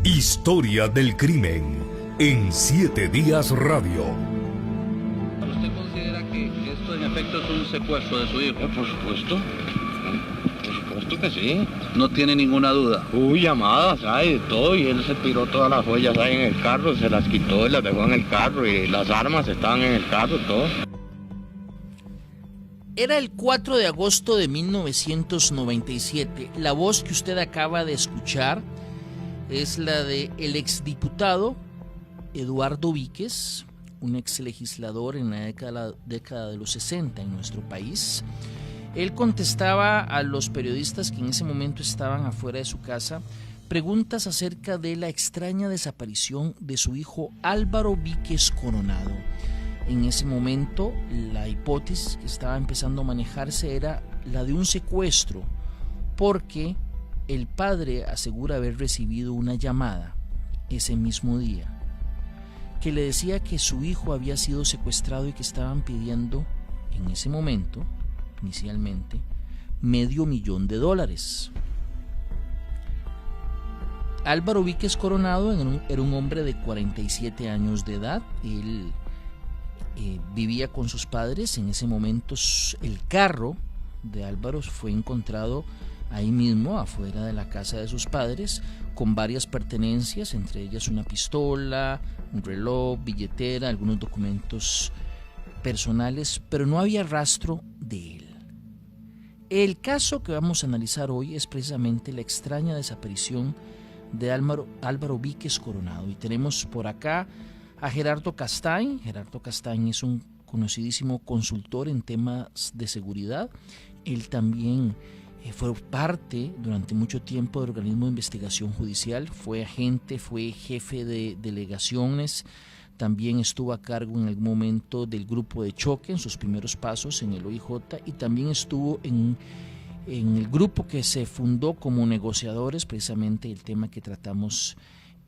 Historia del crimen en 7 Días Radio. ¿Usted considera que esto en efecto es un secuestro de su hijo? Por supuesto que sí. No tiene ninguna duda. Llamadas, hay de todo, y él se tiró todas las joyas ahí en el carro, se las quitó y las dejó en el carro, y las armas estaban en el carro, todo. Era el 4 de agosto de 1997. La voz que usted acaba de escuchar es la de el exdiputado Eduardo Víquez, un exlegislador en la década de los 60 en nuestro país. Él contestaba a los periodistas que en ese momento estaban afuera de su casa preguntas acerca de la extraña desaparición de su hijo Álvaro Víquez Coronado. En ese momento la hipótesis que estaba empezando a manejarse era la de un secuestro, porque el padre asegura haber recibido una llamada ese mismo día que le decía que su hijo había sido secuestrado y que estaban pidiendo en ese momento, inicialmente, $500,000. Álvaro Víquez Coronado era un hombre de 47 años de edad. Él vivía con sus padres. En ese momento el carro de Álvaro fue encontrado ahí mismo, afuera de la casa de sus padres, con varias pertenencias, entre ellas una pistola, un reloj, billetera, algunos documentos personales, pero no había rastro de él. El caso que vamos a analizar hoy es precisamente la extraña desaparición de Álvaro Víquez Coronado, y tenemos por acá a Gerardo Castañ. Gerardo Castañ es un conocidísimo consultor en temas de seguridad. Él también fue parte durante mucho tiempo del organismo de investigación judicial, fue agente, fue jefe de delegaciones, también estuvo a cargo en algún momento del grupo de choque en sus primeros pasos en el OIJ, y también estuvo en el grupo que se fundó como negociadores, precisamente el tema que tratamos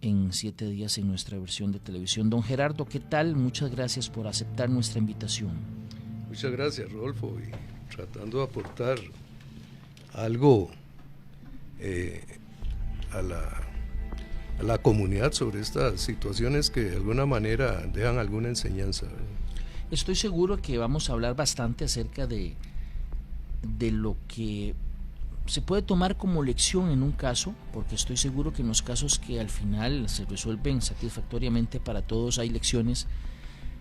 en 7 días en nuestra versión de televisión. Don Gerardo, ¿qué tal? Muchas gracias por aceptar nuestra invitación. Muchas gracias, Rodolfo, y tratando de aportar algo a la comunidad sobre estas situaciones que de alguna manera dejan alguna enseñanza. Estoy seguro que vamos a hablar bastante acerca de lo que se puede tomar como lección en un caso, porque estoy seguro que en los casos que al final se resuelven satisfactoriamente para todos hay lecciones,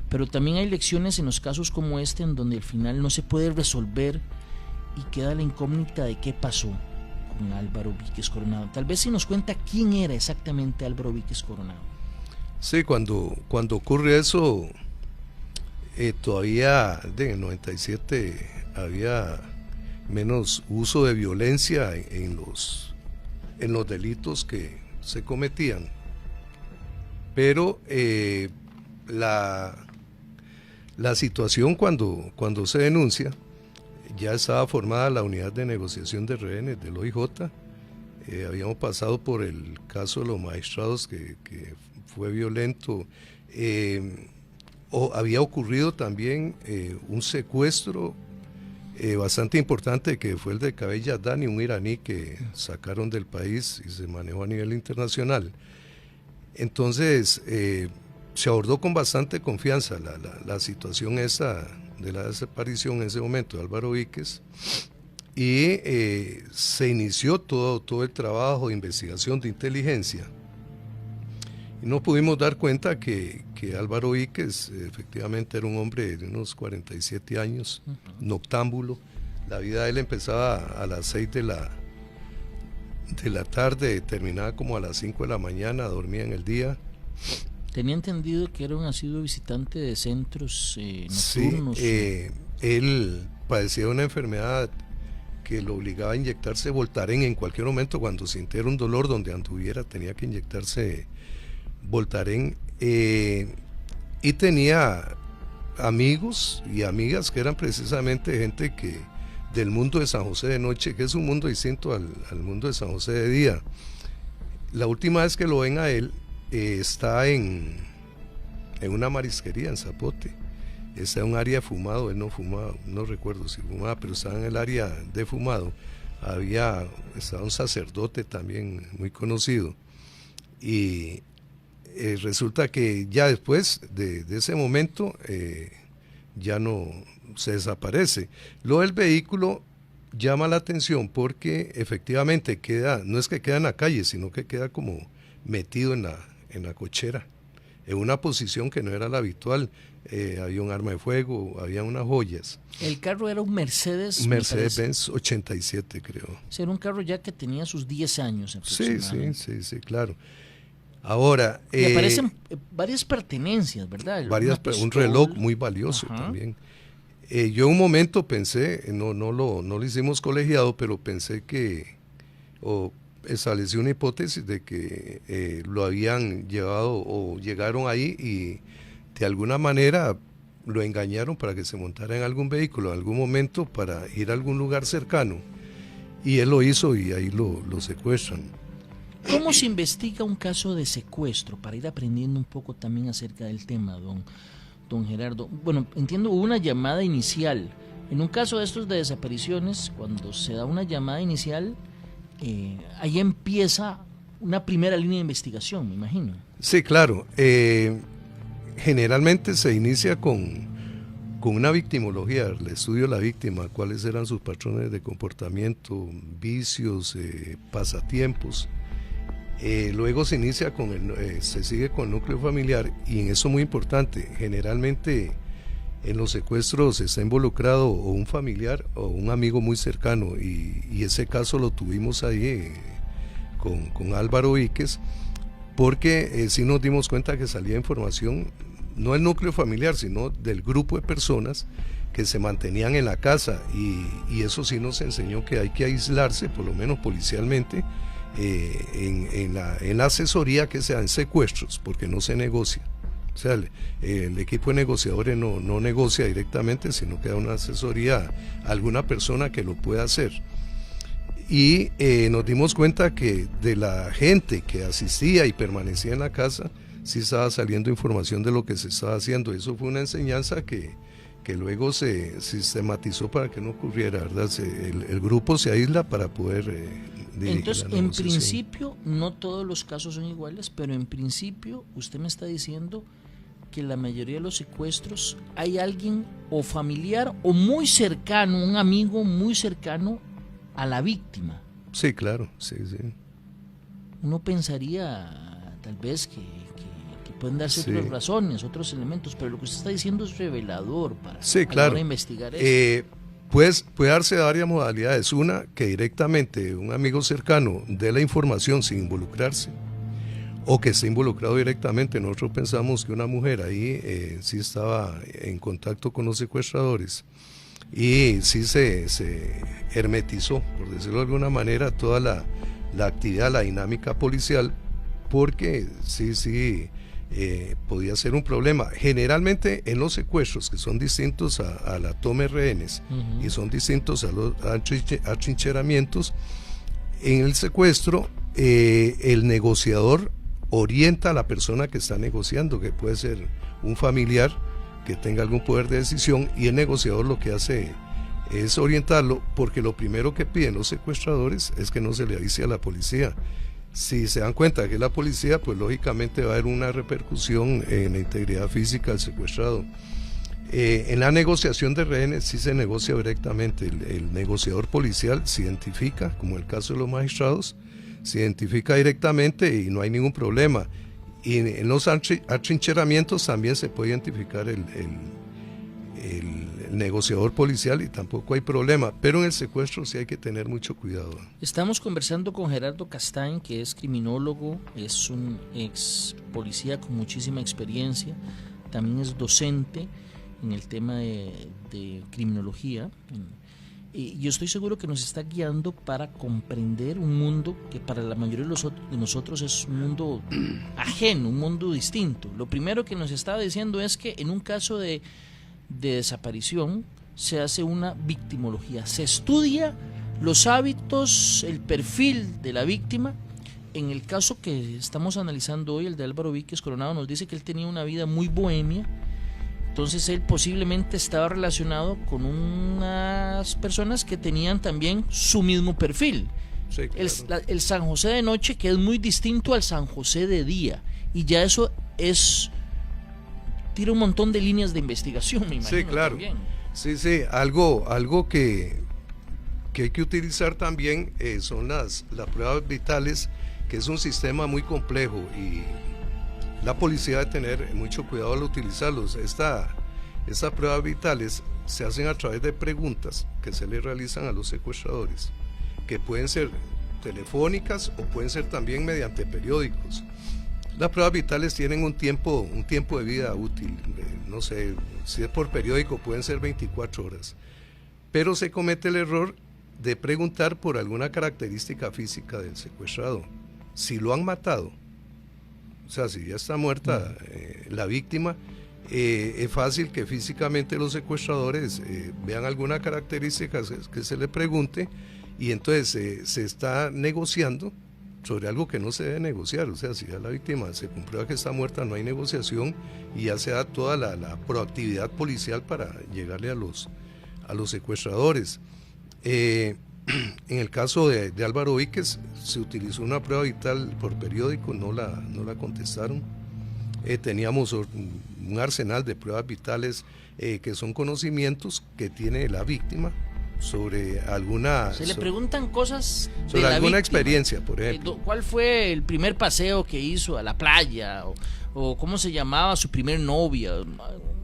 pero también hay lecciones en los casos como este en donde al final no se puede resolver y queda la incógnita de qué pasó con Álvaro Víquez Coronado. Tal vez si nos cuenta quién era exactamente Álvaro Víquez Coronado. Sí, cuando ocurre eso, todavía en el 97 había menos uso de violencia en los delitos que se cometían, pero la situación cuando se denuncia, ya estaba formada la unidad de negociación de rehenes del OIJ. Habíamos pasado por el caso de los magistrados que fue violento. Había ocurrido también un secuestro bastante importante, que fue el de Cabella Dani, un iraní que sacaron del país y se manejó a nivel internacional. Entonces se abordó con bastante confianza la situación esa de la desaparición en ese momento de Álvaro Víquez, y se inició todo el trabajo de investigación de inteligencia, y nos pudimos dar cuenta que Álvaro Víquez efectivamente era un hombre de unos 47 años, noctámbulo. La vida de él empezaba a las 6 de la tarde, terminaba como a las 5 de la mañana, dormía en el día. Tenía entendido que era un asiduo visitante de centros nocturnos. Sí, él padecía una enfermedad que lo obligaba a inyectarse Voltaren en cualquier momento. Cuando sintiera un dolor donde anduviera tenía que inyectarse Voltaren, y tenía amigos y amigas que eran precisamente gente del mundo de San José de noche, que es un mundo distinto al mundo de San José de día. La última vez que lo ven a él, está en una marisquería en Zapote. Está en un área de fumado. Él no fumaba, no recuerdo si fumaba, pero estaba en el área de fumado. Estaba un sacerdote también muy conocido, Y resulta que ya después de ese momento ya no se desaparece. Lo del vehículo llama la atención porque efectivamente queda, no es que queda en la calle, sino que queda como metido en la cochera, en una posición que no era la habitual. Había un arma de fuego, había unas joyas. El carro era un Mercedes. Mercedes-Benz 87, creo. O sea, era un carro ya que tenía sus 10 años Sí, aproximadamente. sí, claro. Ahora... Y aparecen varias pertenencias, ¿verdad? Un reloj muy valioso. Ajá. También. Yo un momento pensé, no lo hicimos colegiado, pero pensé que, establecí una hipótesis de que lo habían llevado o llegaron ahí y de alguna manera lo engañaron para que se montara en algún vehículo en algún momento para ir a algún lugar cercano. Y él lo hizo y ahí lo secuestran. ¿Cómo se investiga un caso de secuestro? Para ir aprendiendo un poco también acerca del tema, don Gerardo. Bueno, entiendo, hubo una llamada inicial. En un caso de estos de desapariciones, cuando se da una llamada inicial, ahí empieza una primera línea de investigación, me imagino. Sí, claro. Generalmente se inicia con una victimología, el estudio de la víctima, cuáles eran sus patrones de comportamiento, vicios, pasatiempos. Luego se inicia se sigue con el núcleo familiar, y en eso muy importante, generalmente en los secuestros está involucrado o un familiar o un amigo muy cercano, y ese caso lo tuvimos ahí con Álvaro Víquez, porque sí nos dimos cuenta que salía información, no del núcleo familiar, sino del grupo de personas que se mantenían en la casa, y eso sí nos enseñó que hay que aislarse, por lo menos policialmente, en la asesoría que se da en secuestros, porque no se negocia. O sea, el equipo de negociadores no negocia directamente, sino que da una asesoría a alguna persona que lo pueda hacer. Y nos dimos cuenta que de la gente que asistía y permanecía en la casa, sí estaba saliendo información de lo que se estaba haciendo. Eso fue una enseñanza que luego se sistematizó para que no ocurriera, ¿verdad? El grupo se aísla para poder... Entonces, en principio, no todos los casos son iguales, pero en principio usted me está diciendo que la mayoría de los secuestros hay alguien o familiar o muy cercano, un amigo muy cercano a la víctima. Sí, claro, sí. Uno pensaría tal vez que pueden darse otras razones, otros elementos, pero lo que usted está diciendo es revelador para claro. Investigar eso. Puede darse varias modalidades. Una, que directamente un amigo cercano dé la información sin involucrarse, o que esté involucrado directamente. Nosotros pensamos que una mujer ahí sí estaba en contacto con los secuestradores y sí se hermetizó, por decirlo de alguna manera, toda la actividad, la dinámica policial, porque sí podía ser un problema. Generalmente en los secuestros, que son distintos a la toma de rehenes, uh-huh, y son distintos a los atrincheramientos, en el secuestro el negociador orienta a la persona que está negociando, que puede ser un familiar que tenga algún poder de decisión, y el negociador lo que hace es orientarlo, porque lo primero que piden los secuestradores es que no se le avise a la policía. Si se dan cuenta que es la policía, pues lógicamente va a haber una repercusión en la integridad física del secuestrado. En la negociación de rehenes sí se negocia directamente. El negociador policial se identifica, como el caso de los magistrados, se identifica directamente y no hay ningún problema. Y en los atrincheramientos también se puede identificar el negociador policial y tampoco hay problema, pero en el secuestro sí hay que tener mucho cuidado. Estamos conversando con Gerardo Castaing, que es criminólogo, es un ex policía con muchísima experiencia, también es docente en el tema de criminología, y yo estoy seguro que nos está guiando para comprender un mundo que para la mayoría de nosotros es un mundo ajeno, un mundo distinto. Lo primero que nos estaba diciendo es que en un caso de desaparición se hace una victimología, se estudia los hábitos, el perfil de la víctima. En el caso que estamos analizando hoy, el de Álvaro Víquez Coronado, nos dice que él tenía una vida muy bohemia, entonces él posiblemente estaba relacionado con unas personas que tenían también su mismo perfil, Sí, claro. El San José de noche, que es muy distinto al San José de día, y ya eso tira un montón de líneas de investigación, me imagino. Sí, claro. También. Sí, algo que hay que utilizar también son las pruebas vitales, que es un sistema muy complejo y la policía debe tener mucho cuidado al utilizarlos. Estas pruebas vitales se hacen a través de preguntas que se le realizan a los secuestradores, que pueden ser telefónicas o pueden ser también mediante periódicos. Las pruebas vitales tienen un tiempo de vida útil, no sé, si es por periódico pueden ser 24 horas, pero se comete el error de preguntar por alguna característica física del secuestrado. Si lo han matado, o sea, si ya está muerta la víctima, es fácil que físicamente los secuestradores vean alguna característica que se le pregunte, y entonces se está negociando sobre algo que no se debe negociar. O sea, si ya la víctima se comprueba que está muerta, no hay negociación y ya se da toda la proactividad policial para llegarle a los secuestradores. En el caso de Álvaro Víquez se utilizó una prueba vital por periódico, no la contestaron. Teníamos un arsenal de pruebas vitales que son conocimientos que tiene la víctima sobre alguna... Se le preguntan cosas sobre de la alguna víctima. Experiencia, por ejemplo. ¿Cuál fue el primer paseo que hizo a la playa? O cómo se llamaba su primer novia.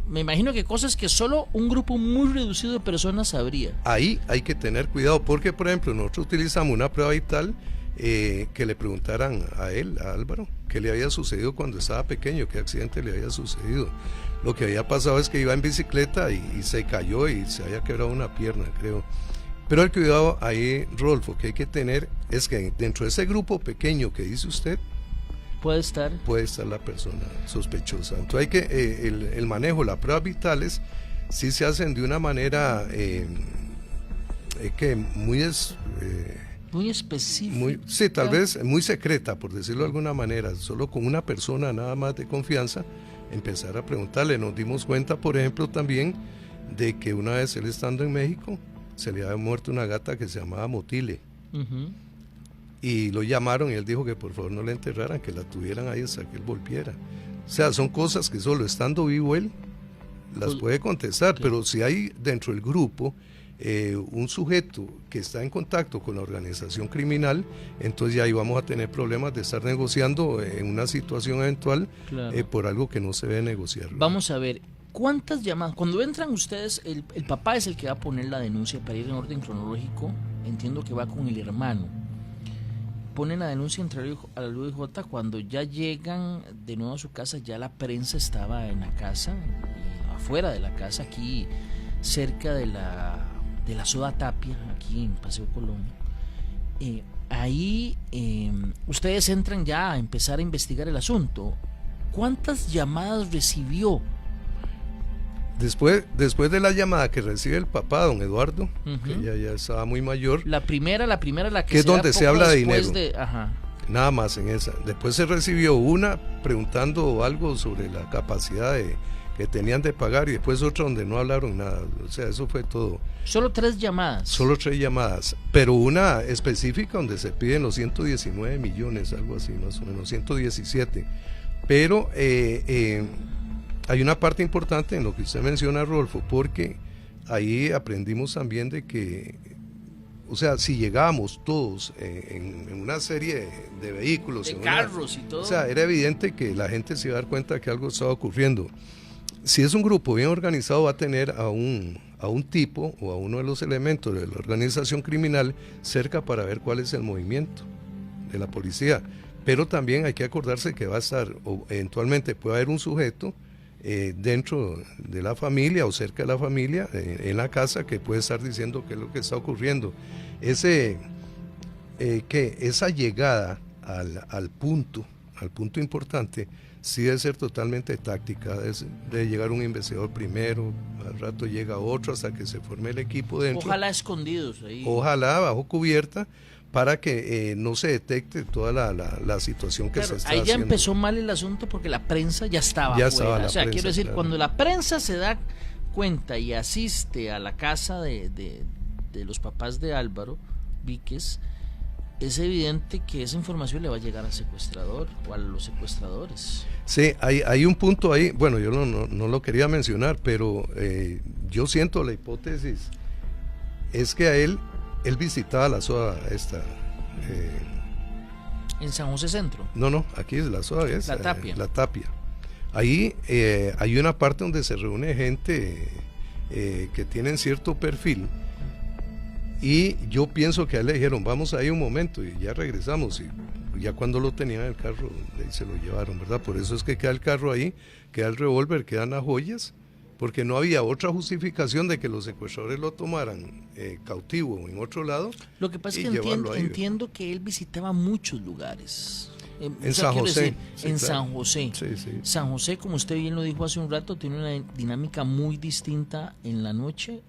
Me imagino que cosas que solo un grupo muy reducido de personas sabría. Ahí hay que tener cuidado porque, por ejemplo, nosotros utilizamos una prueba vital que le preguntaran a él, a Álvaro, qué le había sucedido cuando estaba pequeño, qué accidente le había sucedido. Lo que había pasado es que iba en bicicleta y se cayó y se había quebrado una pierna, creo. Pero el cuidado ahí, Rodolfo, que hay que tener es que dentro de ese grupo pequeño que dice usted, puede estar la persona sospechosa. Entonces hay que el manejo, las pruebas vitales sí se hacen de una manera que muy específica. Sí, tal vez muy secreta, por decirlo de alguna manera, solo con una persona nada más de confianza, empezar a preguntarle. Nos dimos cuenta, por ejemplo, también de que una vez él estando en México, se le había muerto una gata que se llamaba Motile. Uh-huh. Y lo llamaron y él dijo que por favor no la enterraran, que la tuvieran ahí hasta que él volviera. O sea, son cosas que solo estando vivo él las puede contestar, okay. Pero si hay dentro del grupo un sujeto que está en contacto con la organización criminal, entonces ya ahí vamos a tener problemas de estar negociando en una situación eventual, claro. Por algo que no se debe negociar. Vamos a ver, ¿cuántas llamadas? Cuando entran ustedes, el papá es el que va a poner la denuncia para ir en orden cronológico, entiendo que va con el hermano. Ponen la denuncia entre a la UIJ. Cuando ya llegan de nuevo a su casa, ya la prensa estaba en la casa, afuera de la casa, aquí cerca de la Soda Tapia, aquí en Paseo Colón. Ahí ustedes entran ya a empezar a investigar el asunto. ¿Cuántas llamadas recibió? Después de la llamada que recibe el papá, don Eduardo, uh-huh. Que ya estaba muy mayor. La primera que es donde se habla de dinero. Ajá. Nada más en esa. Después se recibió una preguntando algo sobre la capacidad que tenían de pagar, y después otra donde no hablaron nada. O sea, eso fue todo. Solo 3 llamadas. Solo 3 llamadas, pero una específica donde se piden los 119 millones, algo así, más o menos, 117. Pero hay una parte importante en lo que usted menciona, Rodolfo, porque ahí aprendimos también de que, o sea, si llegábamos todos en una serie de vehículos, de carros y todo, o sea, era evidente que la gente se iba a dar cuenta que algo estaba ocurriendo. Si es un grupo bien organizado, va a tener a un tipo o a uno de los elementos de la organización criminal cerca para ver cuál es el movimiento de la policía. Pero también hay que acordarse que va a estar, o eventualmente puede haber un sujeto dentro de la familia o cerca de la familia, en la casa, que puede estar diciendo qué es lo que está ocurriendo. Esa llegada al punto importante, sí debe ser totalmente táctica, debe llegar un investigador primero, al rato llega otro hasta que se forme el equipo dentro. Ojalá escondidos ahí. Ojalá bajo cubierta, para que no se detecte toda la situación que se está haciendo. Ahí ya empezó mal el asunto porque la prensa ya estaba afuera. O sea, quiero decir, claro. Cuando la prensa se da cuenta y asiste a la casa de los papás de Álvaro Víquez, es evidente que esa información le va a llegar al secuestrador o a los secuestradores. Sí, hay un punto ahí, bueno, yo no lo quería mencionar, pero yo siento la hipótesis, es que a él visitaba la SOA esta... ¿En San José Centro? No, aquí es la SOA, es La Tapia. La Tapia. Ahí hay una parte donde se reúne gente que tienen cierto perfil, y yo pienso que a él le dijeron, vamos ahí un momento y ya regresamos, y ya cuando lo tenían en el carro ahí se lo llevaron, ¿verdad? Por eso es que queda el carro ahí, queda el revólver, quedan las joyas, porque no había otra justificación de que los secuestradores lo tomaran cautivo en otro lado. Lo que pasa es que entiendo que él visitaba muchos lugares. En San José. San José. Sí. San José, como usted bien lo dijo hace un rato, tiene una dinámica muy distinta en la noche.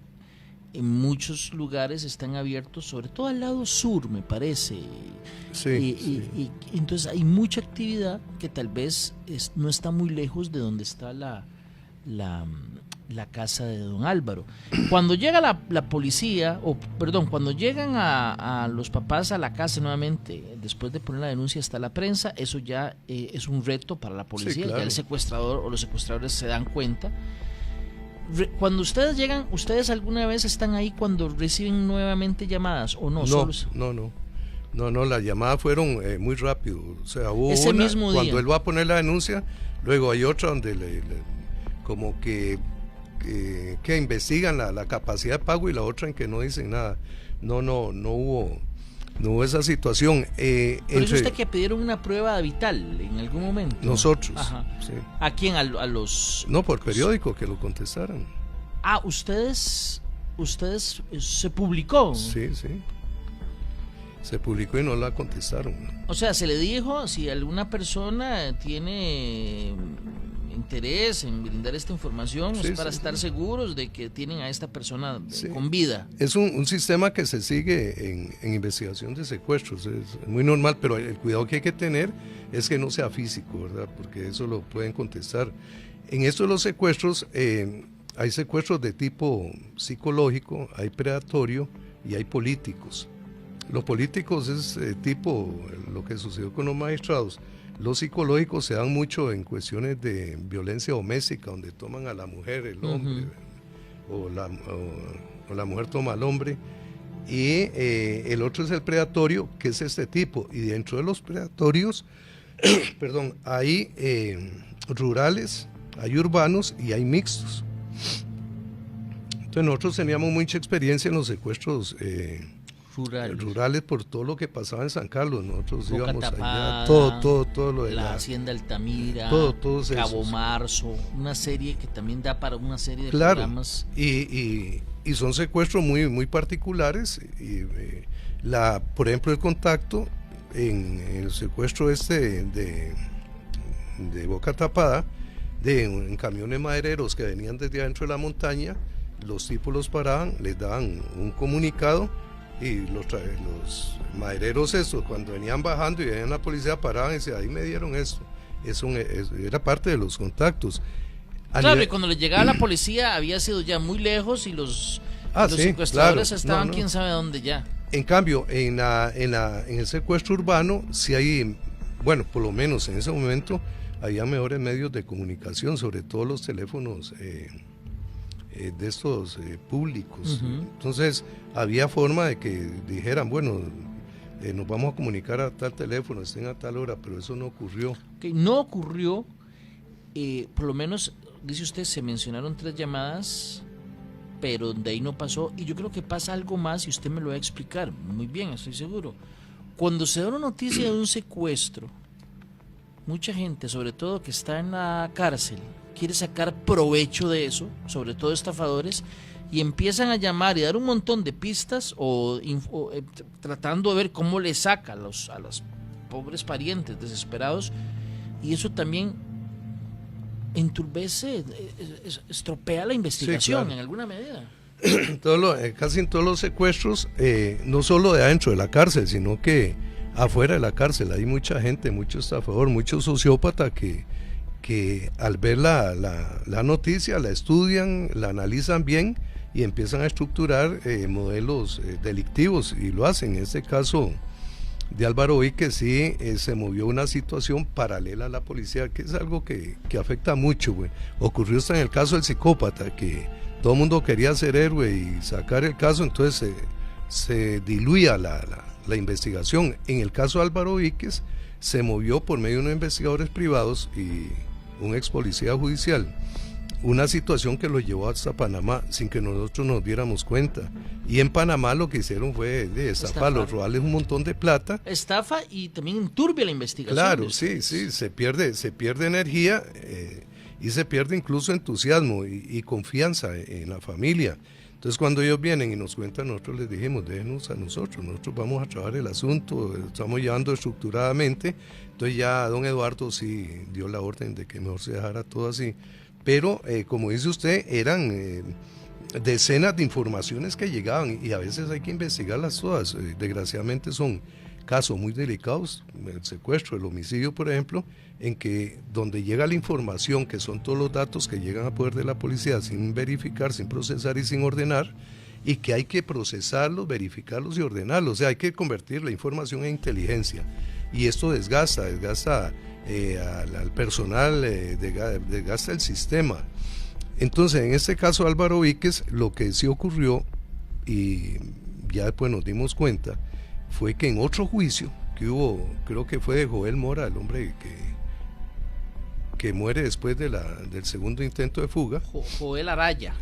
En muchos lugares están abiertos, sobre todo al lado sur, me parece. Sí. Y entonces hay mucha actividad que tal vez no está muy lejos de donde está la casa de don Álvaro. Cuando llega la policía, cuando llegan a los papás a la casa nuevamente, después de poner la denuncia está la prensa, eso ya es un reto para la policía, sí, claro. Ya el secuestrador o los secuestradores se dan cuenta. Cuando ustedes llegan, ¿ustedes alguna vez están ahí cuando reciben nuevamente llamadas o no? No, las llamadas fueron muy rápido, o sea, hubo ese una mismo cuando día. Él va a poner la denuncia, luego hay otra donde como que investigan la capacidad de pago, y la otra en que no dicen nada. No hubo esa situación. Pero es usted que pidieron una prueba vital en algún momento. Nosotros. Ajá. Sí. ¿A quién? ¿A los...? No, por periódico, que lo contestaran. Ah, ustedes se publicó. Sí. Se publicó y no la contestaron. O sea, se le dijo, si alguna persona tiene interés en brindar esta información, es para estar seguros de que tienen a esta persona con vida. Es un sistema que se sigue en investigación de secuestros, es muy normal, pero el cuidado que hay que tener es que no sea físico, ¿verdad? Porque eso lo pueden contestar. En esto de los secuestros, hay secuestros de tipo psicológico, hay predatorio y hay políticos. Los políticos es tipo lo que sucedió con los magistrados. Los psicológicos se dan mucho en cuestiones de violencia doméstica, donde toman a la mujer, el hombre, o la mujer toma al hombre. Y el otro es el predatorio, que es este tipo. Y dentro de los predatorios, hay rurales, hay urbanos y hay mixtos. Entonces nosotros teníamos mucha experiencia en los secuestros rurales por todo lo que pasaba en San Carlos. Nosotros Boca íbamos Tapada, allá, todo lo de la Hacienda Altamira, todos Cabo esos. Marzo, una serie que también da para una serie de Claro, programas. Y son secuestros muy particulares. Por ejemplo, el contacto en el secuestro de Boca Tapada, en camiones madereros que venían desde adentro de la montaña, los tipos los paraban, les daban un comunicado, y los madereros estos, cuando venían bajando y venían la policía, paraban y decían, ahí me dieron esto. Eso era parte de los contactos. Claro, y cuando le llegaba la policía había sido ya muy lejos, y los secuestradores estaban quién sabe dónde ya. En cambio, en el secuestro urbano, sí hay, bueno, por lo menos en ese momento, había mejores medios de comunicación, sobre todo los teléfonos de estos públicos. Entonces había forma de que dijeran, bueno, nos vamos a comunicar a tal teléfono, estén a tal hora, pero eso no ocurrió. No ocurrió, por lo menos, dice usted, se mencionaron 3 llamadas, pero de ahí no pasó, y yo creo que pasa algo más, y usted me lo va a explicar muy bien, estoy seguro. Cuando se da una noticia de un secuestro, mucha gente, sobre todo que está en la cárcel, quiere sacar provecho de eso, sobre todo estafadores, y empiezan a llamar y dar un montón de pistas tratando de ver cómo le saca a los pobres parientes desesperados, y eso también enturbece, estropea la investigación, sí, claro, en alguna medida. Casi en todos los secuestros, no solo de adentro de la cárcel, sino que afuera de la cárcel hay mucha gente, mucho estafador, mucho sociópata que al ver la noticia la estudian, la analizan bien y empiezan a estructurar modelos delictivos, y lo hacen. En este caso de Álvaro Víquez sí se movió una situación paralela a la policía, que es algo que afecta mucho, güey. Ocurrió hasta en el caso del psicópata, que todo el mundo quería ser héroe y sacar el caso, entonces se diluía la investigación. En el caso de Álvaro Víquez se movió por medio de unos investigadores privados y un ex policía judicial, una situación que lo llevó hasta Panamá sin que nosotros nos diéramos cuenta. Y en Panamá lo que hicieron fue estafarlos, robarles un montón de plata. Estafa y también enturbia la investigación. Claro, sí, se pierde energía y se pierde incluso entusiasmo y confianza en la familia. Entonces cuando ellos vienen y nos cuentan, nosotros les dijimos, déjenos a nosotros vamos a trabajar el asunto, estamos llevando estructuradamente. Entonces ya don Eduardo sí dio la orden de que mejor se dejara todo así. Pero como dice usted, eran decenas de informaciones que llegaban y a veces hay que investigarlas todas. Desgraciadamente son casos muy delicados, el secuestro, el homicidio, por ejemplo, en que donde llega la información, que son todos los datos que llegan a poder de la policía sin verificar, sin procesar y sin ordenar, y que hay que procesarlos, verificarlos y ordenarlos. O sea, hay que convertir la información en inteligencia. Y esto desgasta al personal, desgasta el sistema. Entonces, en este caso Álvaro Víquez, lo que sí ocurrió, y ya después nos dimos cuenta, fue que en otro juicio que hubo, creo que fue de Joel Mora, el hombre que muere después del segundo intento de fuga. Joel Araya.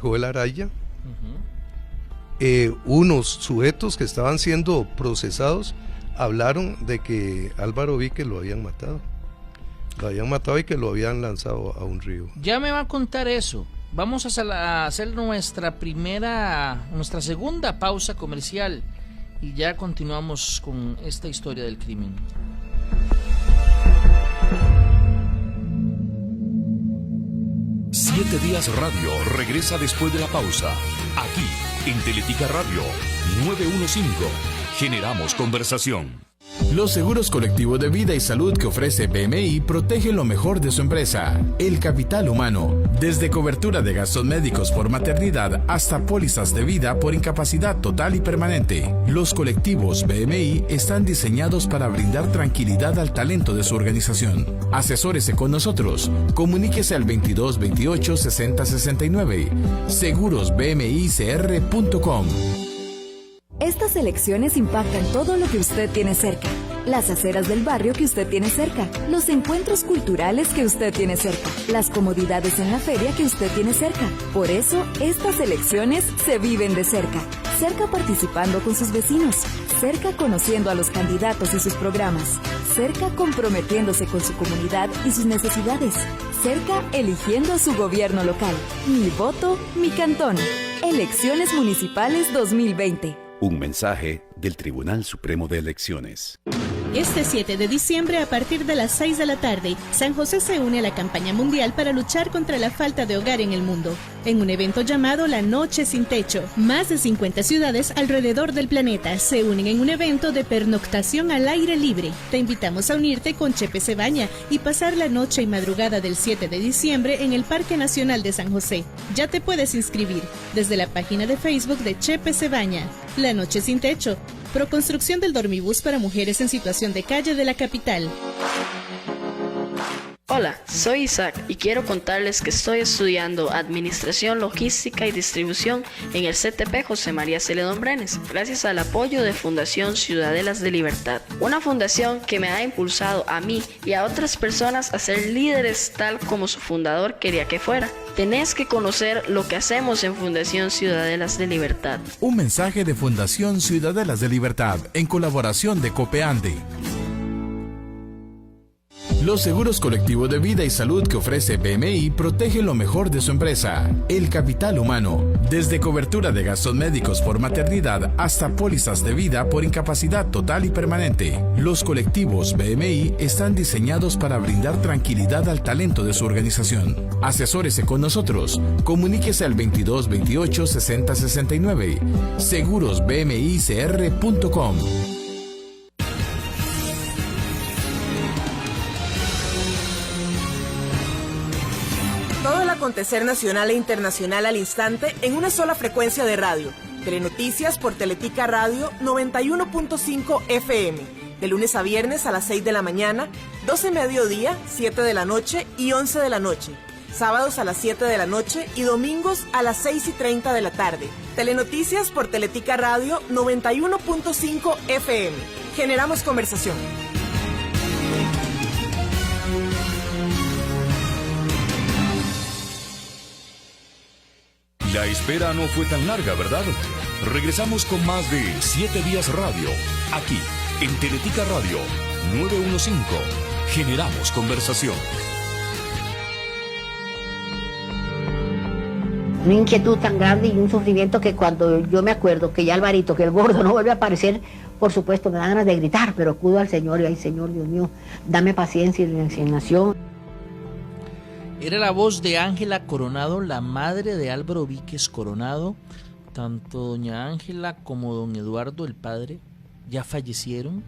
Unos sujetos que estaban siendo procesados hablaron de que Álvaro Víquez lo habían matado. Lo habían matado y que lo habían lanzado a un río. Ya me va a contar eso. Vamos a hacer nuestra segunda pausa comercial y ya continuamos con esta historia del crimen. Siete Días Radio regresa después de la pausa. Aquí, en Teletica Radio 915. Generamos conversación. Los seguros colectivos de vida y salud que ofrece BMI protegen lo mejor de su empresa, el capital humano. Desde cobertura de gastos médicos por maternidad hasta pólizas de vida por incapacidad total y permanente. Los colectivos BMI están diseñados para brindar tranquilidad al talento de su organización. Asesórese con nosotros. Comuníquese al 22 28 60 69. Segurosbmicr.com. Estas elecciones impactan todo lo que usted tiene cerca. Las aceras del barrio que usted tiene cerca, los encuentros culturales que usted tiene cerca, las comodidades en la feria que usted tiene cerca. Por eso, estas elecciones se viven de cerca. Cerca participando con sus vecinos, cerca conociendo a los candidatos y sus programas, cerca comprometiéndose con su comunidad y sus necesidades, cerca eligiendo a su gobierno local. Mi voto, mi cantón. Elecciones Municipales 2020. Un mensaje del Tribunal Supremo de Elecciones. Este 7 de diciembre, a partir de las 6 de la tarde, San José se une a la campaña mundial para luchar contra la falta de hogar en el mundo, en un evento llamado La Noche Sin Techo. Más de 50 ciudades alrededor del planeta se unen en un evento de pernoctación al aire libre. Te invitamos a unirte con Chepe Cebaña y pasar la noche y madrugada del 7 de diciembre en el Parque Nacional de San José. Ya te puedes inscribir desde la página de Facebook de Chepe Cebaña. La Noche Sin Techo, proconstrucción del dormibús para mujeres en situación de calle de la capital. Hola, soy Isaac y quiero contarles que estoy estudiando Administración, Logística y Distribución en el CTP José María Celedón Brenes, gracias al apoyo de Fundación Ciudadelas de Libertad, una fundación que me ha impulsado a mí y a otras personas a ser líderes tal como su fundador quería que fuera. Tenés que conocer lo que hacemos en Fundación Ciudadelas de Libertad. Un mensaje de Fundación Ciudadelas de Libertad en colaboración de Copeande. Los seguros colectivos de vida y salud que ofrece BMI protegen lo mejor de su empresa, el capital humano. Desde cobertura de gastos médicos por maternidad hasta pólizas de vida por incapacidad total y permanente. Los colectivos BMI están diseñados para brindar tranquilidad al talento de su organización. Asesórese con nosotros. Comuníquese al 22 28 60 69. Segurosbmicr.com. Todo el acontecer nacional e internacional al instante en una sola frecuencia de radio. Telenoticias por Teletica Radio 91.5 FM. de lunes a viernes a las 6 de la mañana, 12 mediodía, 7 de la noche y 11 de la noche. Sábados a las 7 de la noche y domingos a las 6:30 de la tarde. Telenoticias por Teletica Radio 91.5 FM. Generamos conversación. La espera no fue tan larga, ¿verdad? Regresamos con más de 7 Días Radio, aquí en Teletica Radio 915. Generamos conversación. Una inquietud tan grande y un sufrimiento que cuando yo me acuerdo que ya Alvarito, que el gordo no vuelve a aparecer, por supuesto me dan ganas de gritar, pero acudo al Señor y ay Señor, Dios mío, dame paciencia y resignación. Era la voz de Ángela Coronado, la madre de Álvaro Víquez Coronado. Tanto doña Ángela como don Eduardo, el padre, ya fallecieron.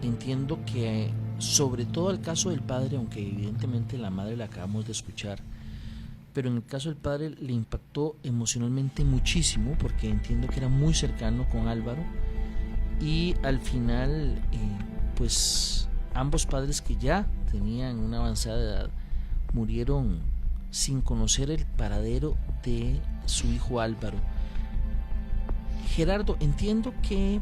Entiendo que sobre todo el caso del padre, aunque evidentemente la madre la acabamos de escuchar, pero en el caso del padre le impactó emocionalmente muchísimo porque entiendo que era muy cercano con Álvaro y al final pues ambos padres que ya tenían una avanzada edad murieron sin conocer el paradero de su hijo Álvaro. Gerardo, entiendo que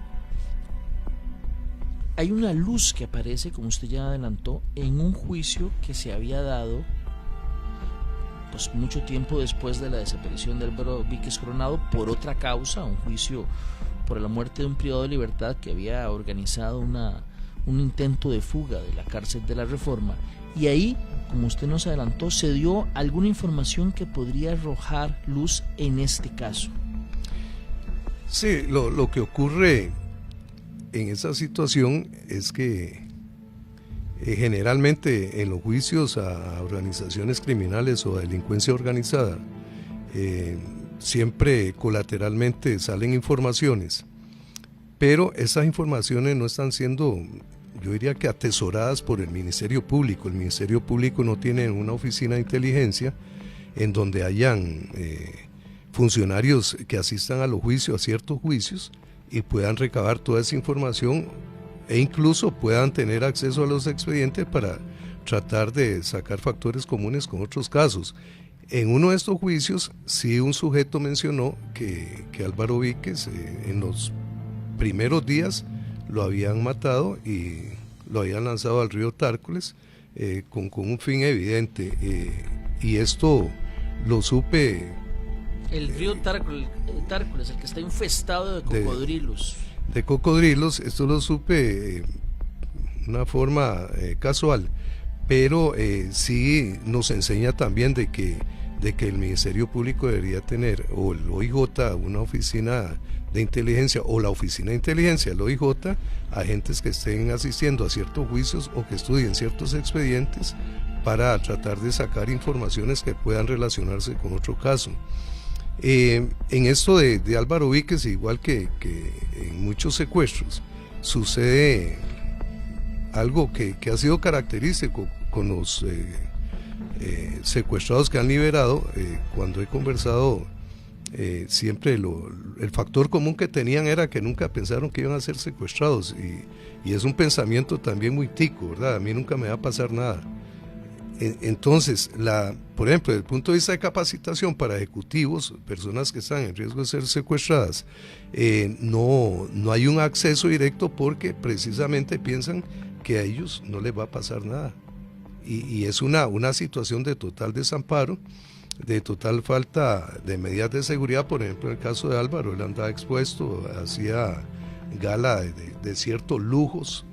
hay una luz que aparece, como usted ya adelantó, en un juicio que se había dado pues mucho tiempo después de la desaparición de Álvaro Víquez Coronado por otra causa, un juicio por la muerte de un privado de libertad que había organizado un intento de fuga de la cárcel de la Reforma, y ahí, como usted nos adelantó, se dio alguna información que podría arrojar luz en este caso. Sí, lo que ocurre en esa situación es que generalmente en los juicios a organizaciones criminales o a delincuencia organizada siempre colateralmente salen informaciones, pero esas informaciones no están siendo, yo diría que atesoradas por el Ministerio Público. El Ministerio Público no tiene una oficina de inteligencia en donde hayan funcionarios que asistan a los juicios, a ciertos juicios, y puedan recabar toda esa información e incluso puedan tener acceso a los expedientes para tratar de sacar factores comunes con otros casos. En uno de estos juicios, sí, un sujeto mencionó que Álvaro Víquez en los primeros días lo habían matado y lo habían lanzado al río Tárcoles con un fin evidente. Y esto lo supe... El río Tárcoles, el que está infestado de cocodrilos. De cocodrilos, esto lo supe de una forma casual, pero sí nos enseña también de que el Ministerio Público debería tener, o el OIJ, una oficina de inteligencia, o la oficina de inteligencia del OIJ, agentes que estén asistiendo a ciertos juicios o que estudien ciertos expedientes para tratar de sacar informaciones que puedan relacionarse con otro caso. En esto de Álvaro Víquez, igual que en muchos secuestros, sucede algo que ha sido característico con los secuestrados que han liberado. Cuando he conversado, siempre el factor común que tenían era que nunca pensaron que iban a ser secuestrados, y es un pensamiento también muy tico, ¿verdad? A mí nunca me va a pasar nada. Entonces, por ejemplo, desde el punto de vista de capacitación para ejecutivos, personas que están en riesgo de ser secuestradas, no hay un acceso directo porque precisamente piensan que a ellos no les va a pasar nada. Y es una situación de total desamparo, de total falta de medidas de seguridad. Por ejemplo, en el caso de Álvaro, él andaba expuesto, hacía gala de ciertos lujos,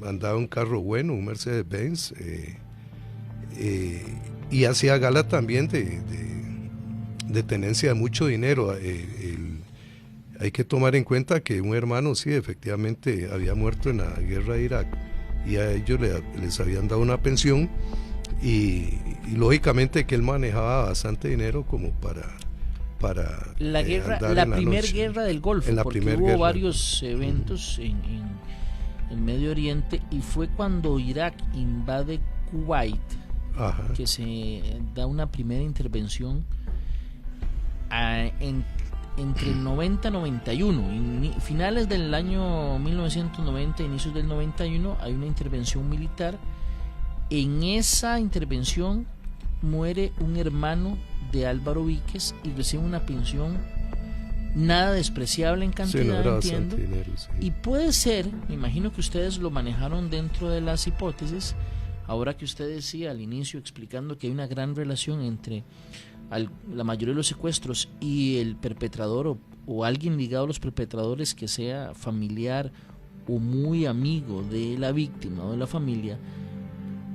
andaba un carro bueno, un Mercedes-Benz, y hacía gala también de tenencia de mucho dinero. Hay que tomar en cuenta que un hermano, sí, efectivamente había muerto en la guerra de Irak, y a ellos les habían dado una pensión, y lógicamente que él manejaba bastante dinero como para la primera guerra del Golfo, porque hubo varios eventos en Medio Oriente, y fue cuando Irak invade Kuwait, que se da una primera intervención. entre el 90 y 91, finales del año 1990, inicios del 91, hay una intervención militar. En esa intervención muere un hermano de Álvaro Víquez y recibe una pensión nada despreciable en cantidad, entiendo. Dinero, sí. Y puede ser, me imagino que ustedes lo manejaron dentro de las hipótesis, ahora que usted decía al inicio explicando que hay una gran relación entre la mayoría de los secuestros y el perpetrador o alguien ligado a los perpetradores que sea familiar o muy amigo de la víctima o de la familia,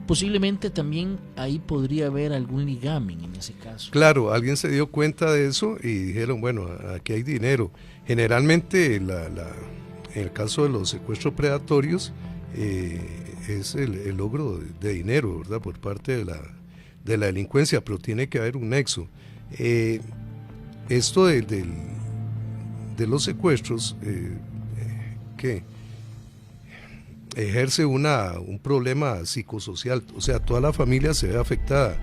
posiblemente también ahí podría haber algún ligamen en ese caso. Claro, alguien se dio cuenta de eso y dijeron, bueno, aquí hay dinero. Generalmente en el caso de los secuestros predatorios es el logro de dinero, ¿verdad?, por parte de la delincuencia, pero tiene que haber un nexo. Esto de los secuestros que ejerce un problema psicosocial, o sea, toda la familia se ve afectada.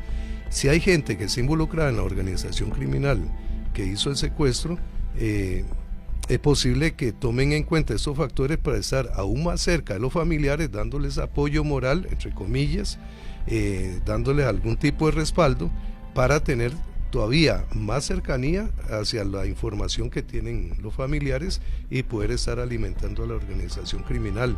Si hay gente que se involucra en la organización criminal que hizo el secuestro, es posible que tomen en cuenta estos factores para estar aún más cerca de los familiares, dándoles apoyo moral, entre comillas, dándoles algún tipo de respaldo para tener todavía más cercanía hacia la información que tienen los familiares y poder estar alimentando a la organización criminal.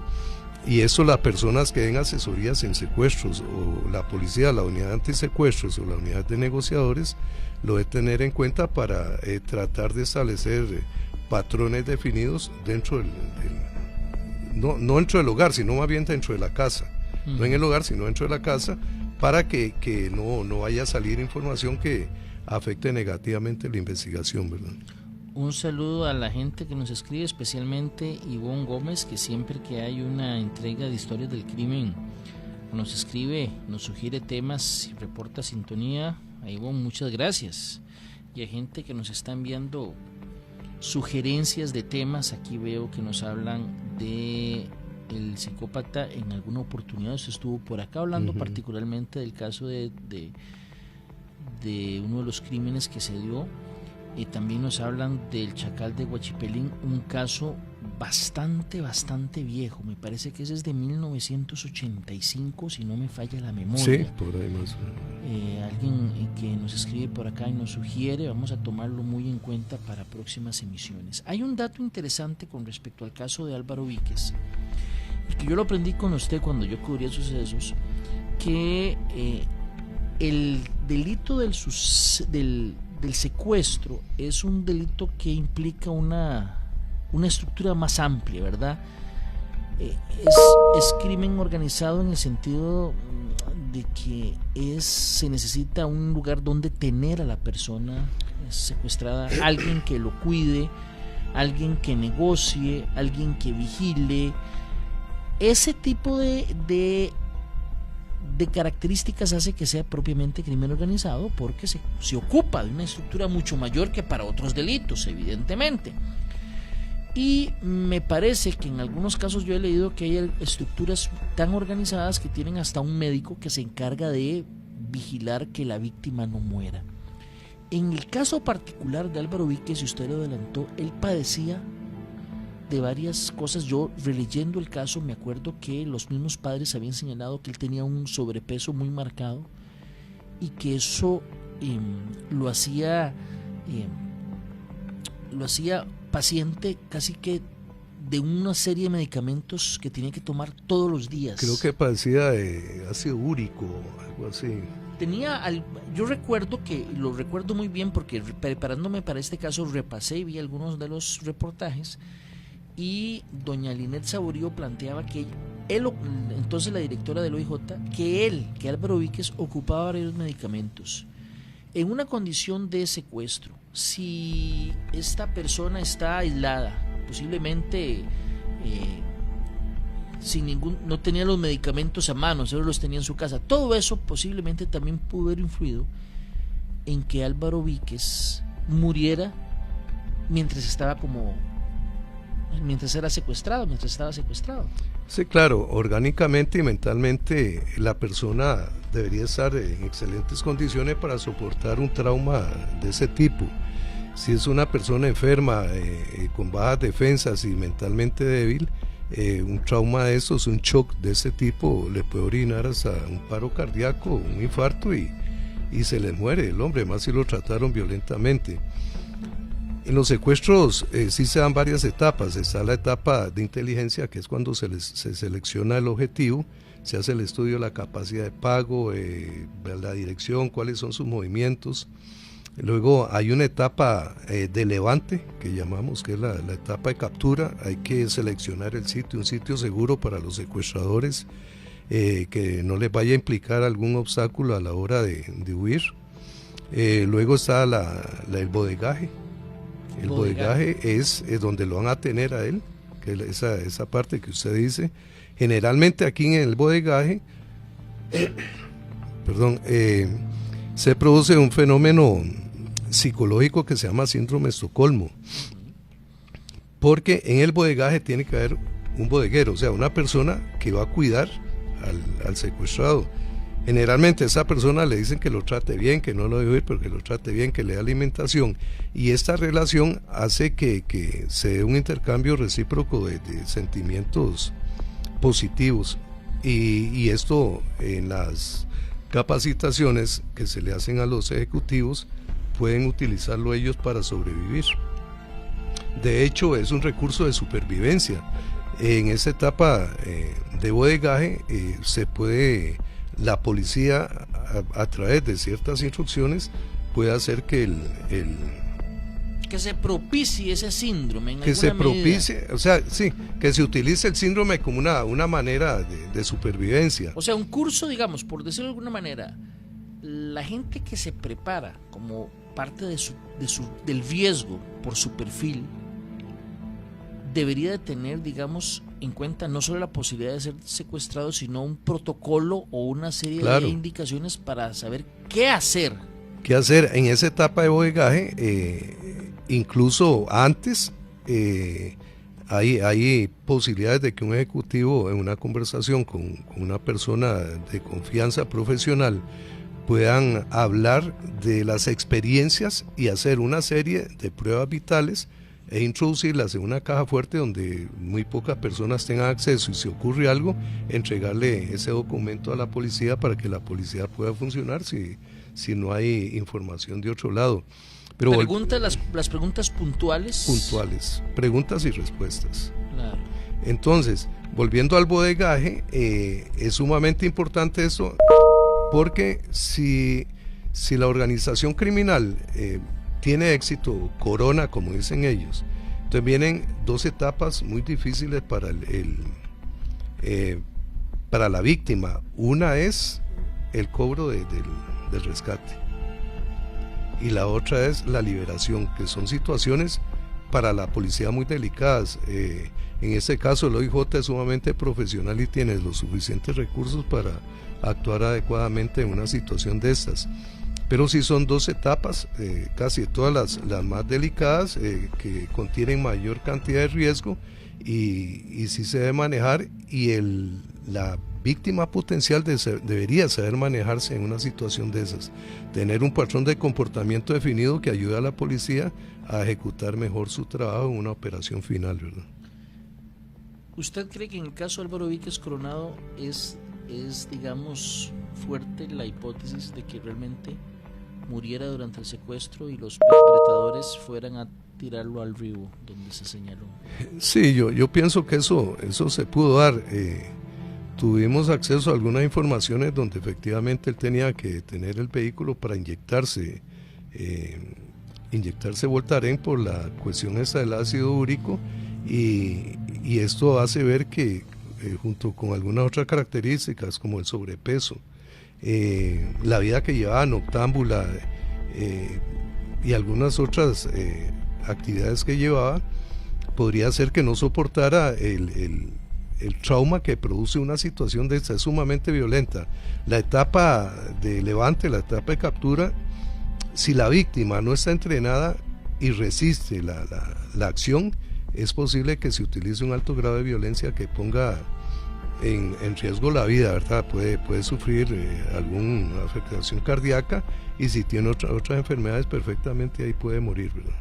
Y eso las personas que den asesorías en secuestros o la policía, la unidad de antisecuestros o la unidad de negociadores lo debe tener en cuenta para tratar de establecer patrones definidos dentro no dentro del hogar, sino más bien dentro de la casa, no en el hogar sino dentro de la casa, para que no vaya a salir información que afecte negativamente la investigación, ¿verdad? Un saludo a la gente que nos escribe, especialmente Ivonne Gómez, que siempre que hay una entrega de historias del crimen nos escribe, nos sugiere temas y reporta sintonía. A Ivonne, muchas gracias. Y hay gente que nos está enviando sugerencias de temas. Aquí veo que nos hablan de el psicópata. En alguna oportunidad se estuvo por acá hablando particularmente del caso de uno de los crímenes que se dio. Y también nos hablan del Chacal de Huachipelín, un caso bastante viejo. Me parece que ese es de 1985, si no me falla la memoria. Sí, por ahí más. Alguien que nos escribe por acá y nos sugiere, vamos a tomarlo muy en cuenta para próximas emisiones. Hay un dato interesante con respecto al caso de Álvaro Víquez, y que yo lo aprendí con usted cuando yo cubría sucesos, que el delito del secuestro es un delito que implica una estructura más amplia, ¿verdad? Es crimen organizado en el sentido de que se necesita un lugar donde tener a la persona secuestrada, alguien que lo cuide, alguien que negocie, alguien que vigile. Ese tipo de características hace que sea propiamente crimen organizado, porque se ocupa de una estructura mucho mayor que para otros delitos, evidentemente. Y me parece que en algunos casos yo he leído que hay estructuras tan organizadas que tienen hasta un médico que se encarga de vigilar que la víctima no muera. En el caso particular de Álvaro Víquez, si usted lo adelantó, él padecía de varias cosas. Yo, releyendo el caso, me acuerdo que los mismos padres habían señalado que él tenía un sobrepeso muy marcado y que eso lo hacía paciente casi que de una serie de medicamentos que tenía que tomar todos los días. Creo que padecía de ácido úrico, algo así. Yo recuerdo lo recuerdo muy bien porque preparándome para este caso repasé y vi algunos de los reportajes. Y doña Linet Saborío planteaba que él, entonces la directora del OIJ, que Álvaro Víquez ocupaba varios medicamentos. En una condición de secuestro, si esta persona está aislada, posiblemente no tenía los medicamentos a mano, solo los tenía en su casa, todo eso posiblemente también pudo haber influido en que Álvaro Víquez muriera mientras estaba secuestrado. Sí, claro, orgánicamente y mentalmente la persona debería estar en excelentes condiciones para soportar un trauma de ese tipo. Si es una persona enferma, con bajas defensas y mentalmente débil, un trauma de estos, un shock de este tipo, le puede orinar hasta un paro cardíaco, un infarto y se les muere el hombre, más si lo trataron violentamente. En los secuestros sí se dan varias etapas. Está la etapa de inteligencia, que es cuando se selecciona el objetivo, se hace el estudio de la capacidad de pago, la dirección, cuáles son sus movimientos. Luego hay una etapa de levante, que llamamos, que es la etapa de captura. Hay que seleccionar el sitio, un sitio seguro para los secuestradores, que no les vaya a implicar algún obstáculo a la hora de huir. Luego está el bodegaje. El bodegaje es donde lo van a tener a él, que es esa parte que usted dice. Generalmente aquí en el bodegaje se produce un fenómeno psicológico que se llama síndrome de Estocolmo, porque en el bodegaje tiene que haber un bodeguero, o sea, una persona que va a cuidar al secuestrado. Generalmente a esa persona le dicen que lo trate bien, que no lo deje ir, pero que lo trate bien, que le dé alimentación, y esta relación hace que se dé un intercambio recíproco de sentimientos positivos, y esto en las capacitaciones que se le hacen a los ejecutivos pueden utilizarlo ellos para sobrevivir. De hecho, es un recurso de supervivencia. En esa etapa de bodegaje la policía a través de ciertas instrucciones puede hacer que que se propicie ese síndrome en que se alguna propicie, medida. o sea, sí, que se utilice el síndrome como una manera de supervivencia. O sea, un curso, digamos, por decirlo de alguna manera, la gente que se prepara como parte del riesgo por su perfil debería de tener, digamos, en cuenta no solo la posibilidad de ser secuestrado, sino un protocolo o una serie de indicaciones para saber qué hacer. ¿Qué hacer en esa etapa de bodegaje? Incluso antes hay posibilidades de que un ejecutivo en una conversación con una persona de confianza profesional puedan hablar de las experiencias y hacer una serie de pruebas vitales e introducirlas en una caja fuerte donde muy pocas personas tengan acceso, y si ocurre algo, entregarle ese documento a la policía para que la policía pueda funcionar si no hay información de otro lado. Pero las preguntas puntuales. Preguntas y respuestas. Claro. Entonces, volviendo al bodegaje, es sumamente importante eso, porque si la organización criminal tiene éxito, corona, como dicen ellos, entonces vienen dos etapas muy difíciles para para la víctima. Una es el cobro del rescate, y la otra es la liberación, que son situaciones para la policía muy delicadas. En este caso el OIJ es sumamente profesional y tiene los suficientes recursos para actuar adecuadamente en una situación de estas. Pero sí son dos etapas, casi todas las más delicadas, que contienen mayor cantidad de riesgo, y sí se debe manejar, y la víctima potencial debería saber manejarse en una situación de esas, tener un patrón de comportamiento definido que ayude a la policía a ejecutar mejor su trabajo en una operación final, ¿verdad? ¿Usted cree que en el caso de Álvaro Víquez Coronado es digamos, fuerte la hipótesis de que realmente muriera durante el secuestro y los perpetradores fueran a tirarlo al río donde se señaló? Sí, yo pienso que eso se pudo dar. Tuvimos acceso a algunas informaciones donde efectivamente él tenía que tener el vehículo para inyectarse Voltaren por la cuestión esa del ácido úrico, y esto hace ver que junto con algunas otras características como el sobrepeso, la vida que llevaba noctámbula, y algunas otras actividades que llevaba, podría ser que no soportara el trauma que produce una situación de esta. Es sumamente violenta. La etapa de levante, la etapa de captura, si la víctima no está entrenada y resiste la acción, es posible que se utilice un alto grado de violencia que ponga en riesgo la vida, ¿verdad? Puede sufrir alguna afectación cardíaca, y si tiene otras enfermedades, perfectamente ahí puede morir, ¿verdad?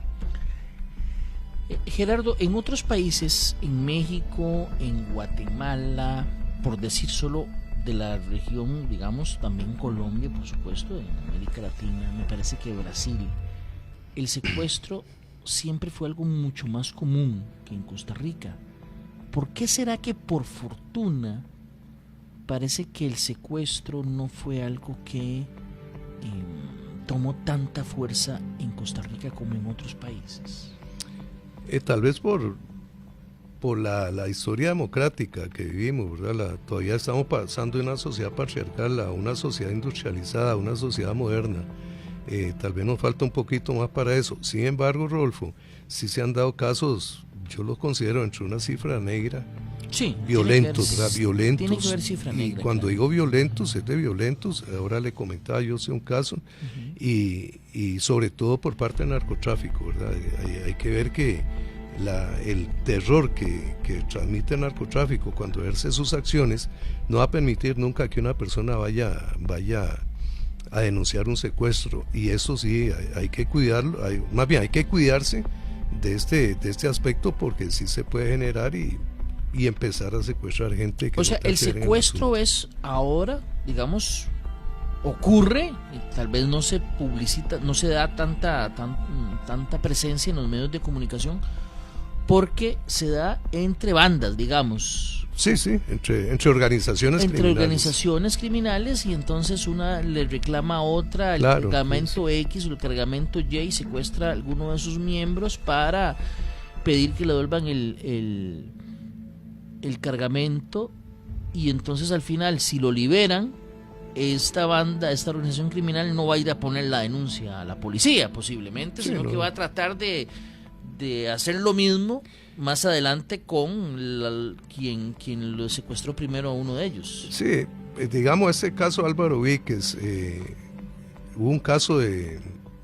Gerardo, en otros países, en México, en Guatemala, por decir solo de la región, digamos, también Colombia, por supuesto, en América Latina, me parece que Brasil, el secuestro siempre fue algo mucho más común que en Costa Rica. ¿Por qué será que por fortuna parece que el secuestro no fue algo que tomó tanta fuerza en Costa Rica como en otros países? Tal vez por la historia democrática que vivimos, ¿verdad? Todavía estamos pasando de una sociedad patriarcal a una sociedad industrializada, a una sociedad moderna. Tal vez nos falta un poquito más para eso. Sin embargo, Rodolfo, sí se han dado casos, yo los considero entre una cifra negra, sí, violentos, ¿verdad? Violentos. Tiene que ver cifra negra. Y cuando digo violentos, es de violentos. Ahora le comentaba yo sé un caso, y sobre todo por parte del narcotráfico, ¿verdad? Hay que ver que el terror que transmite el narcotráfico cuando ejerce sus acciones no va a permitir nunca que una persona vaya a denunciar un secuestro, y eso sí hay que cuidarlo, más bien hay que cuidarse de este aspecto, porque sí se puede generar y empezar a secuestrar gente que o sea, el secuestro es ahora, digamos, ocurre, y tal vez no se publicita, no se da tanta presencia en los medios de comunicación, porque se da entre bandas, digamos. Sí, entre organizaciones criminales. Entre organizaciones criminales, y entonces una le reclama a otra el cargamento X o el cargamento Y, y secuestra a alguno de sus miembros para pedir que le devuelvan el cargamento, y entonces al final, si lo liberan, esta organización criminal no va a ir a poner la denuncia a la policía posiblemente, sino que va a tratar de hacer lo mismo más adelante con quien lo secuestró primero a uno de ellos. Sí, digamos este caso Álvaro Víquez, hubo un caso de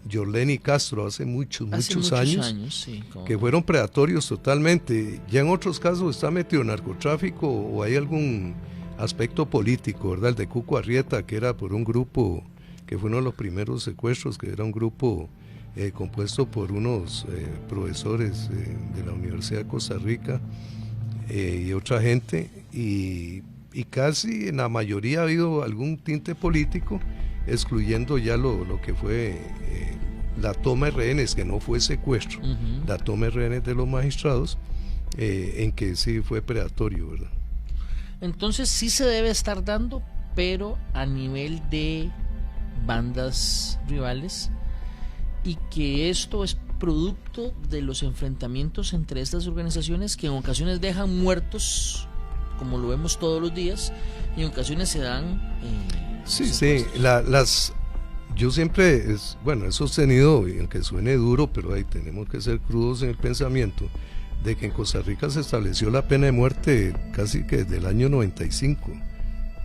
Yorleni Castro hace muchos años sí, que fueron predatorios totalmente. Ya en otros casos está metido narcotráfico o hay algún aspecto político, ¿verdad? El de Cuco Arrieta, que era por un grupo, que fue uno de los primeros secuestros, que era un grupo compuesto por unos profesores de la Universidad de Costa Rica y otra gente, y casi en la mayoría ha habido algún tinte político, excluyendo ya lo que fue la toma de rehenes, que no fue secuestro, la toma de rehenes de los magistrados, en que sí fue predatorio, ¿verdad? Entonces sí se debe estar dando, pero a nivel de bandas rivales, y que esto es producto de los enfrentamientos entre estas organizaciones, que en ocasiones dejan muertos, como lo vemos todos los días, y en ocasiones se dan yo siempre he sostenido, y aunque suene duro, pero ahí tenemos que ser crudos en el pensamiento, de que en Costa Rica se estableció la pena de muerte casi que desde el año 95.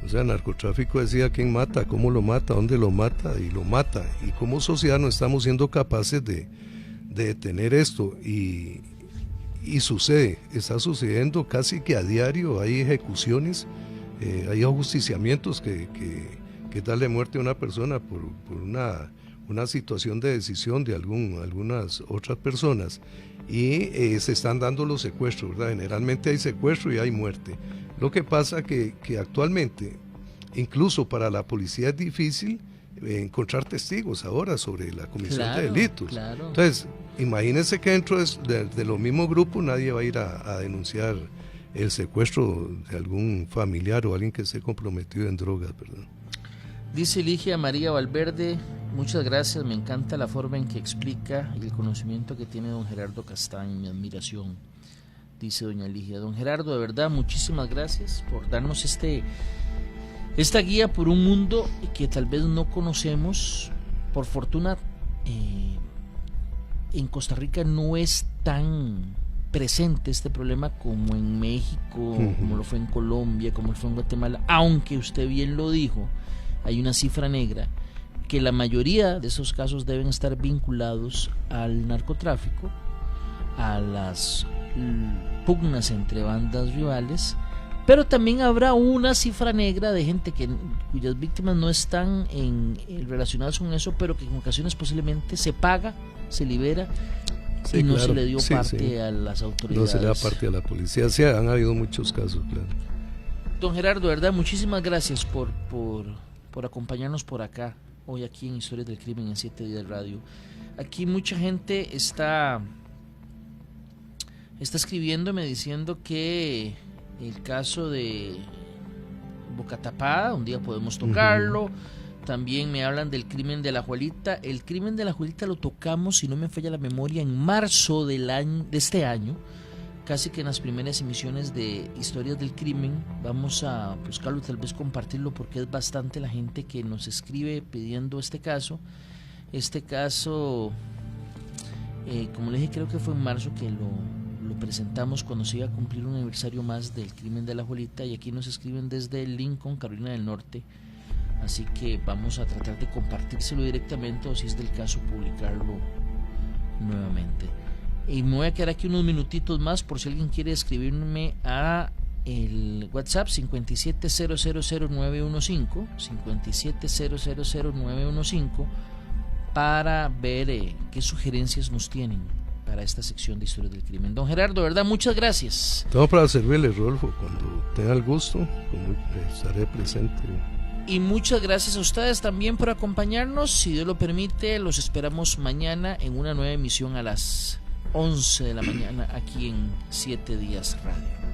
O sea, el narcotráfico decía quién mata, cómo lo mata, dónde lo mata, y lo mata. Y como sociedad no estamos siendo capaces de detener esto. Y está sucediendo casi que a diario. Hay ejecuciones, hay ajusticiamientos que darle muerte a una persona por una situación de decisión de algunas otras personas. Y se están dando los secuestros, ¿verdad? Generalmente hay secuestro y hay muerte. Lo que pasa que actualmente, incluso para la policía es difícil encontrar testigos ahora sobre la comisión de delitos. Claro. Entonces, imagínense que dentro de los mismos grupos nadie va a ir a denunciar el secuestro de algún familiar o alguien que esté comprometido en drogas, ¿verdad? Dice Ligia María Valverde, muchas gracias, me encanta la forma en que explica y el conocimiento que tiene don Gerardo Castaño, mi admiración. Dice doña Ligia, don Gerardo, de verdad, muchísimas gracias por darnos esta guía por un mundo que tal vez no conocemos. Por fortuna, en Costa Rica no es tan presente este problema como en México, como lo fue en Colombia, como lo fue en Guatemala, aunque usted bien lo dijo, hay una cifra negra, que la mayoría de esos casos deben estar vinculados al narcotráfico, a las pugnas entre bandas rivales, pero también habrá una cifra negra de gente cuyas víctimas no están relacionadas con eso, pero que en ocasiones posiblemente se paga, se libera Sí, y no claro. se le dio Sí, parte sí. a las autoridades. No se le da parte a la policía. Sí, han habido muchos casos, claro. Don Gerardo, ¿verdad? Muchísimas gracias por acompañarnos por acá, hoy aquí en Historias del Crimen en 7 Días Radio. Aquí mucha gente está escribiéndome diciendo que el caso de Boca Tapada, un día podemos tocarlo. También me hablan del crimen de la Juelita. El crimen de la Juelita lo tocamos, si no me falla la memoria, en marzo de este año, casi que en las primeras emisiones de Historias del Crimen. Vamos a buscarlo, tal vez compartirlo, porque es bastante la gente que nos escribe pidiendo este caso. Este caso, como les dije, creo que fue en marzo que lo presentamos cuando se iba a cumplir un aniversario más del crimen de la Juelita, y aquí nos escriben desde Lincoln, Carolina del Norte. Así que vamos a tratar de compartírselo directamente, o si es del caso publicarlo nuevamente. Y me voy a quedar aquí unos minutitos más por si alguien quiere escribirme a el WhatsApp 57000915 57000915 para ver qué sugerencias nos tienen para esta sección de Historias del Crimen. Don Gerardo, ¿verdad? Muchas gracias. Estamos para servirle, Rodolfo. Cuando tenga el gusto, estaré presente. Y muchas gracias a ustedes también por acompañarnos. Si Dios lo permite, los esperamos mañana en una nueva emisión a las 11 de la mañana aquí en 7 Días Radio.